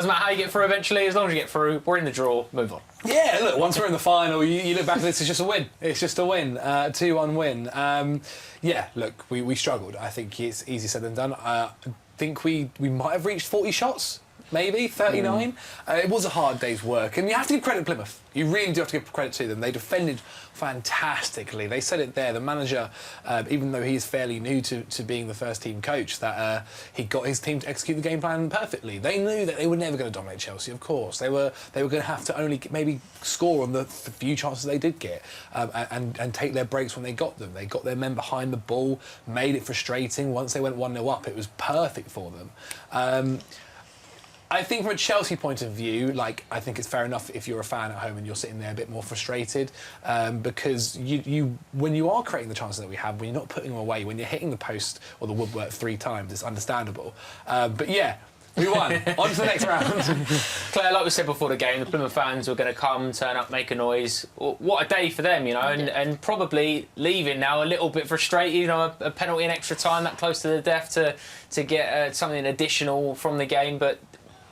Doesn't matter how you get through eventually, as long as you get through, we're in the draw, move on. Yeah, look, once we're in the final, you look back at this, it's just a win. It's just a win, 2-1 win. Yeah, look, we struggled. I think it's easier said than done. I think we might have reached 40 shots. Maybe 39. It was a hard day's work, and you have to give credit to Plymouth. You really do have to give credit to them. They defended fantastically. They said it there. The manager, even though he is fairly new to being the first team coach, that he got his team to execute the game plan perfectly. They knew that they were never going to dominate Chelsea. Of course, they were going to have to only maybe score on the few chances they did get, and take their breaks when they got them. They got their men behind the ball, made it frustrating. Once they went 1-0 up, it was perfect for them. I think from a Chelsea point of view, I think it's fair enough if you're a fan at home and you're sitting there a bit more frustrated, because when you are creating the chances that we have, when you're not putting them away, when you're hitting the post or the woodwork 3 times, it's understandable. But yeah, we won. On to the next round. Claire, like we said before the game, the Plymouth fans were going to come, turn up, make a noise. What a day for them, and probably leaving now a little bit frustrated. A penalty in extra time, that close to the death to get something additional from the game, but.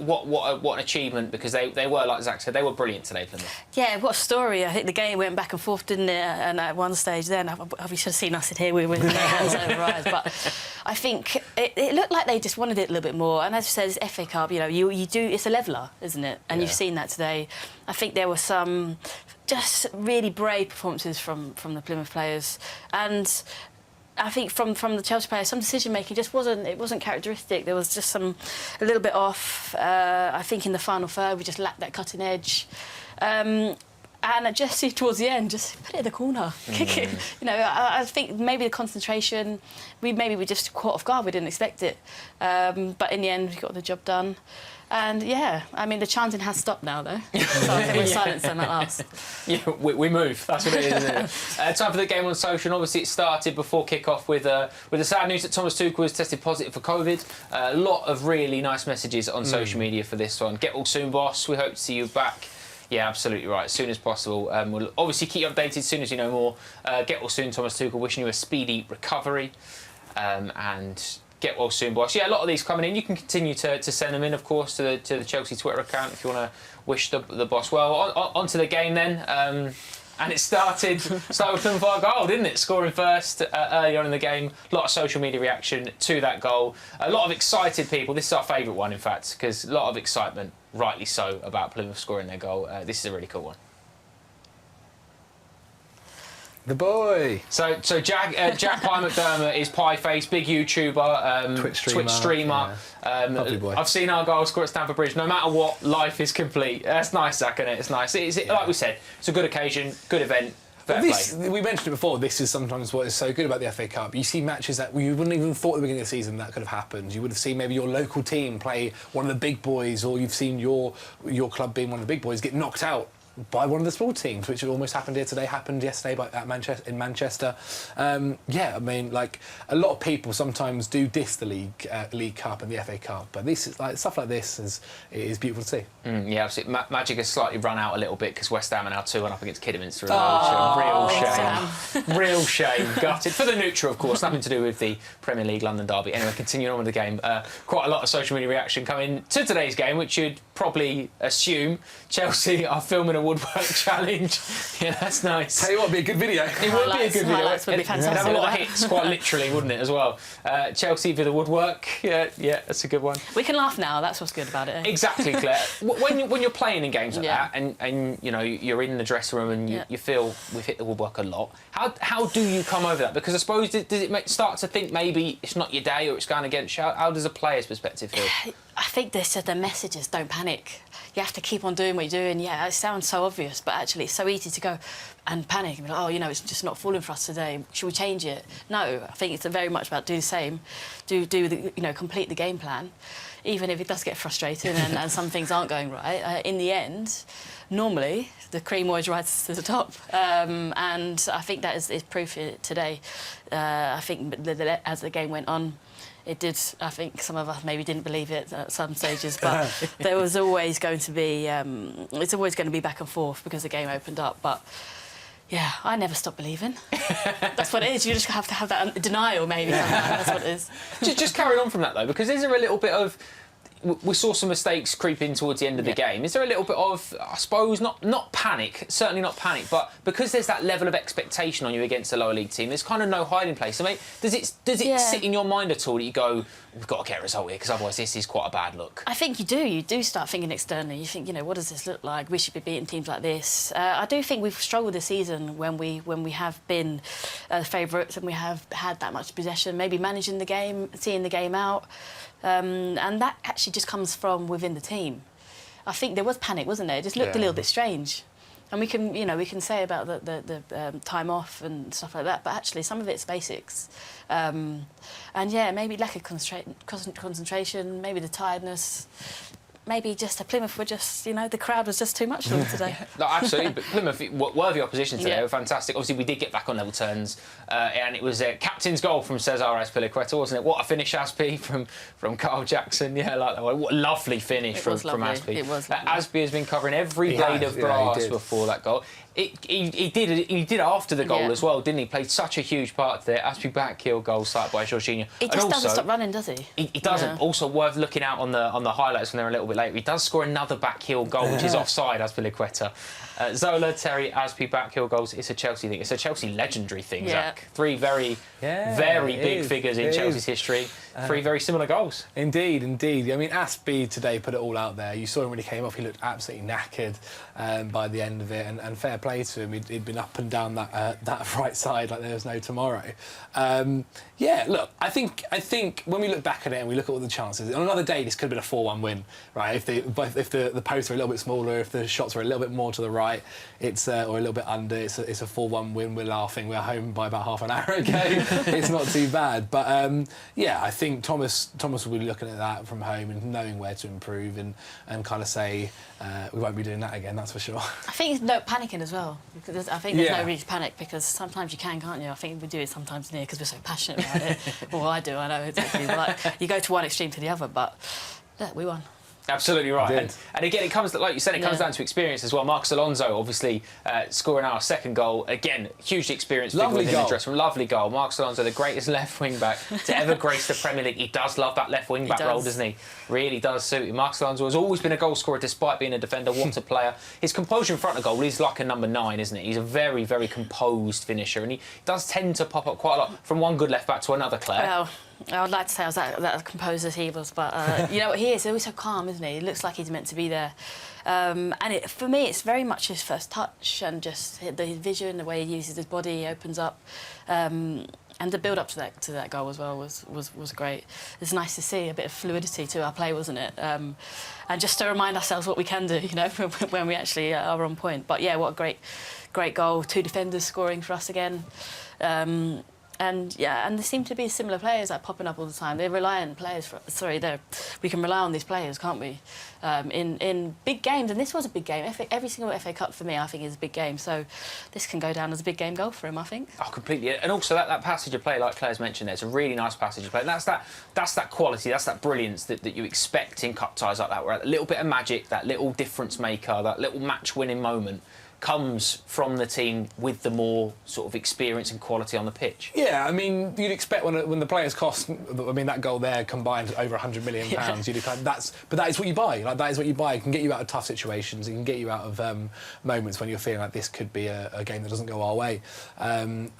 What an achievement, because they were, like Zach said, they were brilliant today, Plymouth. Yeah, what a story. I think the game went back and forth, didn't it? And at one stage then, we should have seen us in here with their hands over eyes. But I think it looked like they just wanted it a little bit more. And as you said, it's FA Cup, you do, it's a leveller, isn't it? And you've seen that today. I think there were some just really brave performances from the Plymouth players. And I think from the Chelsea players, some decision making just wasn't characteristic. There was just a little bit off. I think in the final third we just lacked that cutting edge. And just towards the end, just put it in the corner, kick it. I think maybe the concentration, we just caught off guard. We didn't expect it, but in the end we got the job done. And yeah, I mean the chanting has stopped now though, so I think we're silenced on that last. Yeah, we move. That's what it is, isn't it? Time for the game on social. And obviously, it started before kick-off with the sad news that Thomas Tuchel was tested positive for COVID. A lot of really nice messages on social media for this one. Get well soon, boss. We hope to see you back. Yeah, absolutely right. As soon as possible. We'll obviously keep you updated as soon as you know more. Get well soon, Thomas Tuchel. Wishing you a speedy recovery. And get well soon, boss. Yeah, a lot of these coming in. You can continue to send them in, of course, to the Chelsea Twitter account if you want to wish the boss well. On to the game then. And it started with Plymouth Argyle, didn't it? Scoring first early on in the game. A lot of social media reaction to that goal. A lot of excited people. This is our favourite one, in fact, because a lot of excitement, rightly so, about Plymouth scoring their goal. This is a really cool one. The boy. So Jack Pye McDermott is Pie Face, big YouTuber, Twitch streamer. Lovely boy. I've seen Argyle score at Stamford Bridge. No matter what, life is complete. That's nice, Zach, isn't it? It's nice. Like we said, it's a good occasion, good event. We mentioned it before, this is sometimes what is so good about the FA Cup. You see matches that you wouldn't even thought at the beginning of the season that could have happened. You would have seen maybe your local team play one of the big boys, or you've seen your club being one of the big boys get knocked out by one of the small teams, which had almost happened here today, happened yesterday in Manchester. Yeah, I mean, a lot of people sometimes do diss the League Cup and the FA Cup, but this is stuff like this is beautiful to see. Yeah, absolutely. Magic has slightly run out a little bit because West Ham are now 2-1 up against Kidderminster. Real shame. Gutted for the neutral, of course. Nothing to do with the Premier League London derby. Anyway, continuing on with the game. Quite a lot of social media reaction coming to today's game, which you'd probably assume Chelsea are filming a woodwork challenge. Yeah, that's nice. Tell you what, it'd be a good video. It would be a good video. Highlights would be fantastic. It'd have a lot of hits, quite literally, wouldn't it, as well? Chelsea for the woodwork. Yeah, that's a good one. We can laugh now. That's what's good about it. Exactly, Claire. when you're playing in games like that, and you're in the dressing room and you feel we've hit the woodwork a lot. How do you come over that? Because I suppose does it start to think maybe it's not your day or it's going against you? How does a player's perspective feel? I think the message is don't panic. You have to keep on doing what you're doing. Yeah, it sounds so obvious, but actually it's so easy to go and panic and be like, it's just not falling for us today. Should we change it? No, I think it's very much about do the same, complete the game plan, even if it does get frustrating and some things aren't going right. In the end, normally the cream always rises to the top, and I think that is proof today. I think as the game went on, it did. I think some of us maybe didn't believe it at some stages, but there was always going to be. It's always going to be back and forth because the game opened up. But yeah, I never stop believing. That's what it is. You just have to have that denial, maybe. That's what it is. Just carrying on from that though, because is there a little bit of we saw some mistakes creep in towards the end of the game. Is there a little bit of, I suppose, not panic, certainly not panic, but because there's that level of expectation on you against a lower league team, there's kind of no hiding place. I mean, does it sit in your mind at all that you go, we've got to get a result here because otherwise this is quite a bad look? I think you do. You do start thinking externally. You think, what does this look like? We should be beating teams like this. I do think we've struggled this season when we have been favourites and we have had that much possession, maybe managing the game, seeing the game out. And that actually just comes from within the team. I think there was panic, wasn't there? It just looked a little bit strange. And we can say about the time off and stuff like that, but actually some of it's basics. And maybe lack of concentration, maybe the tiredness. Maybe just Plymouth were just, the crowd was just too much for them today. No, absolutely. But Plymouth, worthy opposition today. They were fantastic. Obviously, we did get back on level terms, and it was a captain's goal from Cesar Azpilicueta, wasn't it? What a finish, Aspi, from Carl Jackson. Yeah, like that one. What a lovely finish from Aspi. It was lovely. Aspi has been covering every blade of grass before that goal. He did after the goal as well, didn't he? Played such a huge part there. Aspi back heel goal sight by Jorginho. He just doesn't stop running, does he? He doesn't. Yeah. Also worth looking out on the highlights when they're a little bit later. He does score another back heel goal, which is offside, Azpilicueta. Zola, Terry, Aspi back heel goals. It's a Chelsea thing. It's a Chelsea legendary thing, Zach. 3 very big figures in Chelsea's history. 3 very similar goals. Indeed. I mean, Aspi today put it all out there. You saw him when he came off. He looked absolutely knackered by the end of it. And fair play to him. He'd been up and down that right side like there was no tomorrow. Look, I think when we look back at it and we look at all the chances, on another day this could have been a 4-1 win, right? If the posts were a little bit smaller, if the shots were a little bit more to the right, or a little bit under, it's a 4-1 win. We're laughing. We're home by about half an hour ago. It's not too bad. But I think Thomas will be looking at that from home and knowing where to improve and kind of say we won't be doing that again. That's for sure. I think it's no panicking as well. Because I think there's no reason to panic because sometimes you can't you? I think we do it sometimes near because we're so passionate about it. Well, I do. I know exactly. You go to one extreme to the other, but look, we won. Absolutely right. And again, it comes, like you said, it comes down to experience as well. Marcus Alonso, obviously, scoring our second goal. Again, hugely experienced. Lovely goal. The dressing room. Lovely goal. Marcus Alonso, the greatest left wing-back to ever grace the Premier League. He does love that left wing-back role, doesn't he? Really does suit him. Marcus Alonso has always been a goal scorer despite being a defender. What a player. His composure in front of goal is like a number 9, isn't it? He's a very, very composed finisher. And he does tend to pop up quite a lot from one good left-back to another, Claire. Well, I would like to say I was that composed as he was, but you know what he is? He's always so calm, isn't he? He looks like he's meant to be there. And for me, it's very much his first touch and just his vision, the way he uses his body, he opens up. And the build-up to that goal as well was great. It's nice to see a bit of fluidity to our play, wasn't it? And just to remind ourselves what we can do, when we actually are on point. But yeah, what a great goal. 2 defenders scoring for us again. And there seem to be similar players popping up all the time. They're reliant players. We can rely on these players, can't we? In big games, and this was a big game. Every single FA Cup for me, I think, is a big game. So this can go down as a big game goal for him, I think. Oh, completely. And also that passage of play, like Claire's mentioned, there, it's a really nice passage of play. And that's that quality, that's that brilliance that you expect in cup ties like that, where a little bit of magic, that little difference maker, that little match-winning moment comes from the team with the more sort of experience and quality on the pitch. Yeah, I mean, you'd expect when the players cost, that goal there combined over £100 million, you'd but that is what you buy. Like, that is what you buy. It can get you out of tough situations. It can get you out of moments when you're feeling like this could be a game that doesn't go our way. And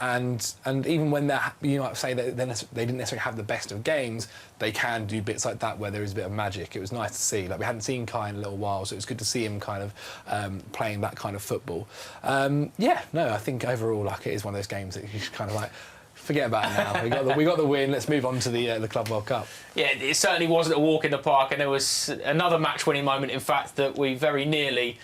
even when you might say that they didn't necessarily have the best of games, they can do bits like that where there is a bit of magic. It was nice to see. Like, we hadn't seen Kai in a little while, so it was good to see him kind of playing that kind of football. I think overall, like, it is one of those games that you just kind of like forget about it now. We got the win. Let's move on to the Club World Cup. Yeah, it certainly wasn't a walk in the park, and there was another match-winning moment. In fact, that we very nearly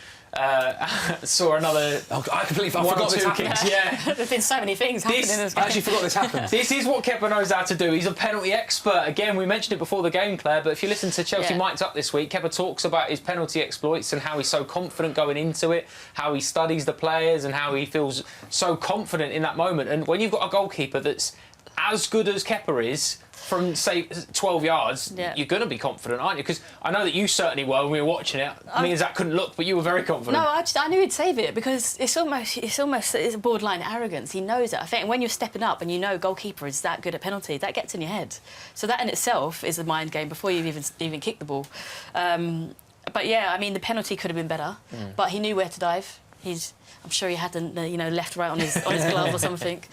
saw another. Oh, I forgot this happened. Yeah, there's been so many things happening in this game. I actually forgot this happened. This is what Kepa knows how to do. He's a penalty expert. Again, we mentioned it before the game, Claire, but if you listen to Chelsea Mic'd Up this week, Kepa talks about his penalty exploits and how he's so confident going into it, how he studies the players and how he feels so confident in that moment. And when you've got a goalkeeper that's as good as Kerr is, from, say, 12 yards, you're going to be confident, aren't you? Because I know that you certainly were when we were watching it. Me and Zach couldn't look, but you were very confident. No, I knew he'd save it because it's a borderline arrogance. He knows it. I think when you're stepping up and you know goalkeeper is that good at penalty, that gets in your head. So that in itself is a mind game before you even kick the ball. But yeah, I mean, the penalty could have been better, but he knew where to dive. I'm sure he hadn't, left right on his glove or something.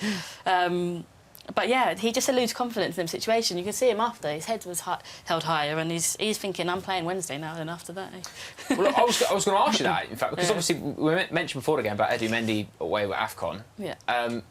But yeah, he just eludes confidence in the situation. You can see him after. His head was held higher, and he's thinking, I'm playing Wednesday now, and after that... Well, look, I was going to ask you that, in fact, because obviously we mentioned before the game about Edu Mendy away with AFCON. Yeah. I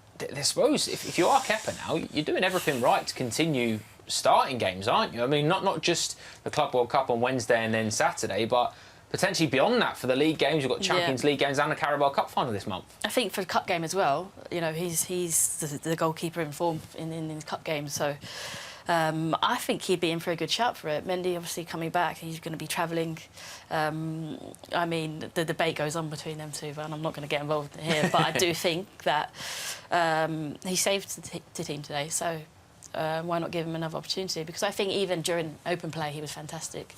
suppose if you are Kerr now, you're doing everything right to continue starting games, aren't you? I mean, not just the Club World Cup on Wednesday and then Saturday, but potentially beyond that for the league games. You've got Champions League games and the Carabao Cup final this month. I think for the cup game as well, he's the goalkeeper in form in the cup games, so I think he'd be in for a good shout for it. Mendy obviously coming back, he's going to be travelling. I mean, the debate goes on between them two, and I'm not going to get involved here, but I do think that he saved the team today, so why not give him another opportunity? Because I think even during open play he was fantastic.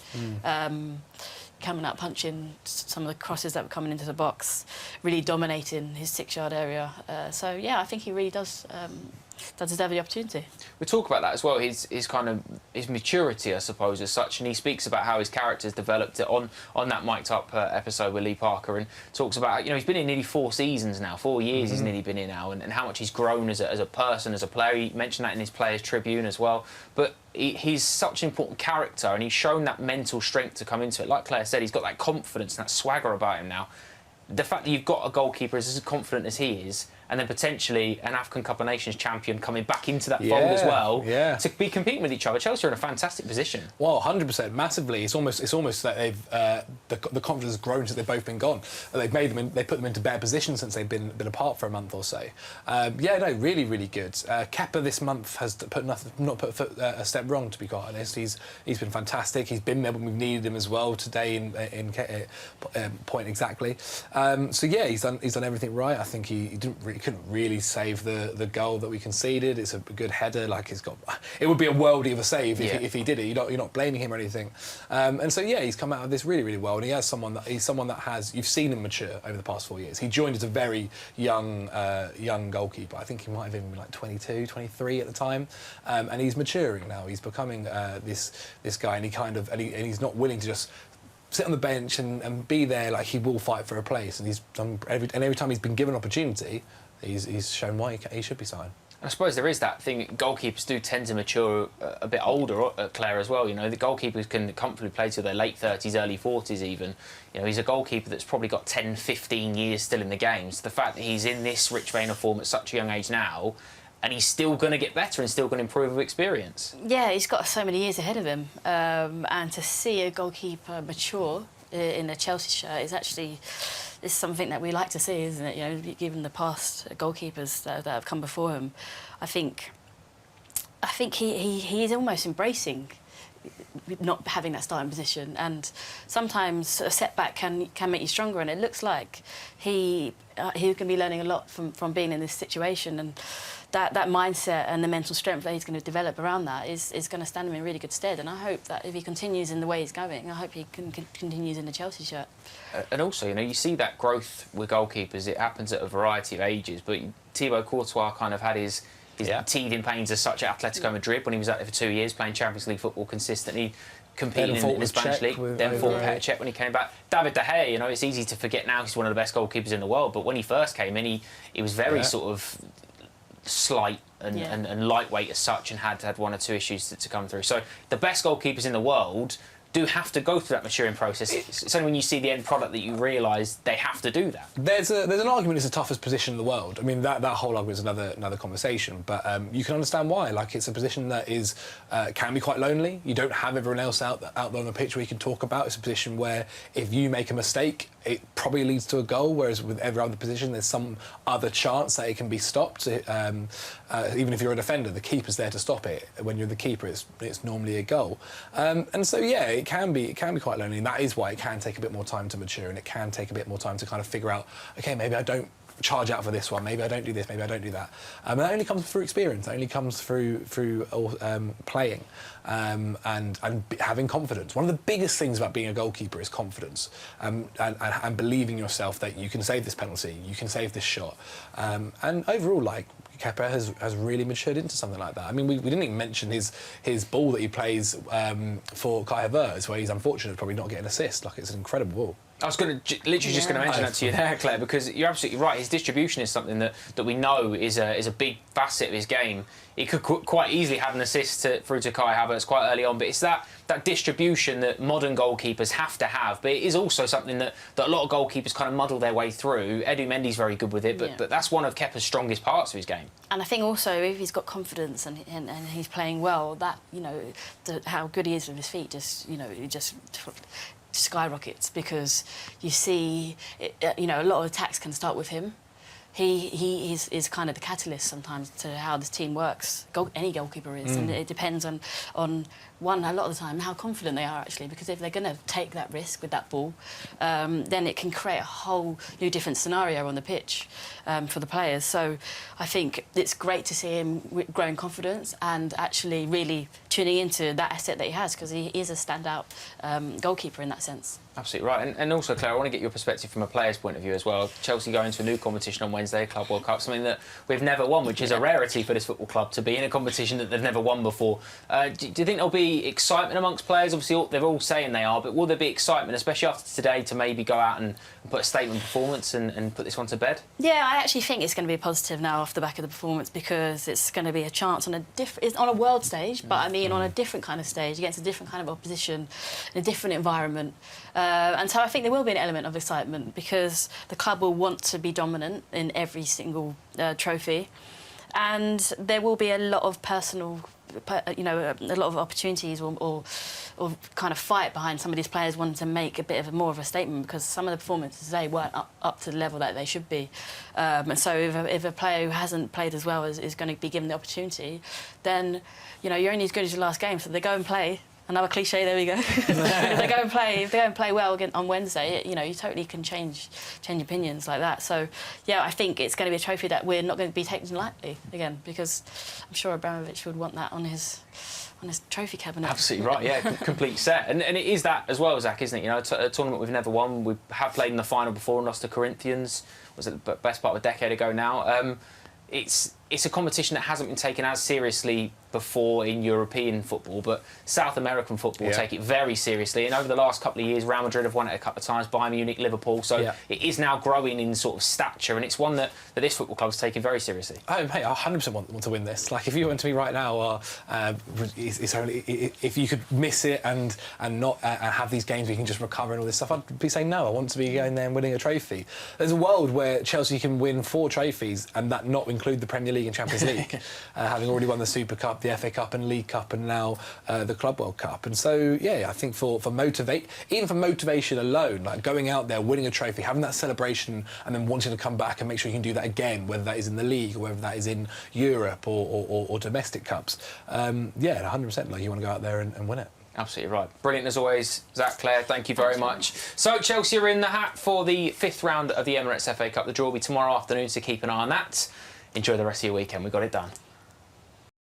Coming out, punching some of the crosses that were coming into the box, really dominating his 6-yard area. So yeah, I think he really does deserve the opportunity. We talk about that as well. His maturity, I suppose, as such, and he speaks about how his character's developed on that mic'd up episode with Lee Parker, and talks about he's been in nearly 4 seasons now, 4 years he's nearly been in now, and how much he's grown as a person, as a player. He mentioned that in his Players Tribune as well. But he's such an important character, and he's shown that mental strength to come into it. Like Claire said, he's got that confidence and that swagger about him now. The fact that you've got a goalkeeper as confident as he is, and then potentially an African Cup of Nations champion coming back into that fold as well, to be competing with each other. Chelsea are in a fantastic position. Well, 100%, massively. It's almost that they've the confidence has grown since they've both been gone. They put them into better positions since they've been apart for a month or so. Really, really good. Kerr this month has not put a step wrong, to be quite honest. He's been fantastic. He's been there when we've needed him as well today in point exactly. He's done everything right. I think he couldn't really save the goal that we conceded. It's a good header. It would be a worldie of a save if he did it. You're not blaming him or anything. He's come out of this really, really well. And he's someone that has, you've seen him mature over the past 4 years. He joined as a very young goalkeeper. I think he might have even been like 22, 23 at the time. And he's maturing now. He's becoming this guy, and he's not willing to just sit on the bench and be there. Like, he will fight for a place, and he's done every time he's been given opportunity, he's shown why he should be signed. And I suppose there is that thing. Goalkeepers do tend to mature a bit older, Claire, as well. The goalkeepers can comfortably play till their late 30s, early 40s even. He's a goalkeeper that's probably got 10, 15 years still in the game. So the fact that he's in this rich vein of form at such a young age now, and he's still going to get better and still going to improve with experience. Yeah, he's got so many years ahead of him. And to see a goalkeeper mature in a Chelsea shirt is something that we like to see, isn't it? Given the past goalkeepers that have come before him, I think he is almost embracing not having that starting position, and sometimes a setback can make you stronger, and it looks like he can be learning a lot from being in this situation, and that mindset and the mental strength that he's going to develop around that is going to stand him in really good stead. And I hope that if he continues in the way he's going, I hope he continues in the Chelsea shirt. And also, you see that growth with goalkeepers. It happens at a variety of ages, but Thibaut Courtois kind of had his teething pains as such at Atletico Madrid when he was out there for 2 years playing Champions League football consistently, competing in the Spanish League, then fought Petr Cech when he came back. David De Gea, it's easy to forget now he's one of the best goalkeepers in the world, but when he first came in, he was very sort of slight and lightweight as such, and had 1 or 2 issues to come through. So the best goalkeepers in the world do have to go through that maturing process. It's only when you see the end product that you realise they have to do that. There's an argument it's the toughest position in the world. I mean, that whole argument is another conversation, but you can understand why. Like, it's a position that is can be quite lonely. You don't have everyone else out there on the pitch where you can talk about. It's a position where if you make a mistake, it probably leads to a goal, whereas with every other position, there's some other chance that it can be stopped. Even if you're a defender, the keeper's there to stop it. When you're the keeper, it's normally a goal. And so, it can be quite lonely, and that is why it can take a bit more time to mature, and it can take a bit more time to kind of figure out, okay, maybe I don't charge out for this one. Maybe I don't do this. Maybe I don't do that. And that only comes through experience. That only comes through playing and having confidence. One of the biggest things about being a goalkeeper is confidence and believing yourself that you can save this penalty, you can save this shot. And overall, like, Kepa has really matured into something like that. I mean, we didn't even mention his ball that he plays for Kai Havertz, where he's unfortunate probably not getting an assist. Like, it's an incredible ball. I was literally just going to mention that to you there, Claire, because you're absolutely right. His distribution is something that we know is a big facet of his game. He could quite easily have an assist through to Kai Havertz quite early on, but it's that distribution that modern goalkeepers have to have. But it is also something that a lot of goalkeepers kind of muddle their way through. Edu Mendy's very good with it, but that's one of Kepa's strongest parts of his game. And I think also if he's got confidence and he's playing well, that, you know, how good he is with his feet just skyrockets, because you see, you know, a lot of attacks can start with him. He is kind of the catalyst sometimes to how this team works. Any goalkeeper is, and it depends on one, a lot of the time, how confident they are actually, because if they're going to take that risk with that ball, then it can create a whole new different scenario on the pitch for the players. So I think it's great to see him growing confidence and actually really tuning into that asset that he has, because he is a standout goalkeeper in that sense. Absolutely right. And also, Claire, I want to get your perspective from a player's point of view as well. Chelsea going into a new competition on Wednesday, Club World Cup, something that we've never won, which is a rarity for this football club to be in a competition that they've never won before. Do you think there'll be excitement amongst players? Obviously, they're all saying they are, but will there be excitement, especially after today, to maybe go out and put a statement performance and put this one to bed? Yeah, I actually think it's going to be positive now off the back of the performance, because it's going to be a chance on a world stage, but I mean on a different kind of stage, against a different kind of opposition, in a different environment. And so I think there will be an element of excitement, because the club will want to be dominant in every single trophy, and there will be a lot of personal, you know, a lot of opportunities or kind of fight behind some of these players wanting to make a bit of more of a statement, because some of the performances today weren't up to the level that they should be. And so if a player who hasn't played as well is going to be given the opportunity, then, you know, you're only as good as your last game, so they go and play. Another cliche, there we go. If they go and play well again on Wednesday, you know, you totally can change opinions like that. So, yeah, I think it's going to be a trophy that we're not going to be taking lightly again, because I'm sure Abramovich would want that on his trophy cabinet. Absolutely right, yeah, complete set. And it is that as well, Zach, isn't it? You know, a tournament we've never won. We have played in the final before and lost to Corinthians. Was it the best part of a decade ago now? It's a competition that hasn't been taken as seriously before in European football, but South American football take it very seriously. And over the last couple of years, Real Madrid have won it a couple of times, Bayern Munich, Liverpool. So it is now growing in sort of stature, and it's one that this football club is taking very seriously. Oh, mate, I 100% want to win this. Like, if you went to me right now, it's only if you could miss it and not have these games where you can just recover and all this stuff, I'd be saying no. I want to be going there and winning a trophy. There's a world where Chelsea can win 4 trophies and that not include the Premier League and Champions League, having already won the Super Cup, the FA Cup and League Cup, and now the Club World Cup. And so, yeah, I think for motivation alone, like going out there, winning a trophy, having that celebration, and then wanting to come back and make sure you can do that again, whether that is in the league or whether that is in Europe or domestic cups. Yeah, 100%. Like, you want to go out there and win it. Absolutely right. Brilliant as always, Zach, Claire, thank you very much. So Chelsea are in the hat for the 5th round of the Emirates FA Cup. The draw will be tomorrow afternoon, so keep an eye on that. Enjoy the rest of your weekend. We got it done.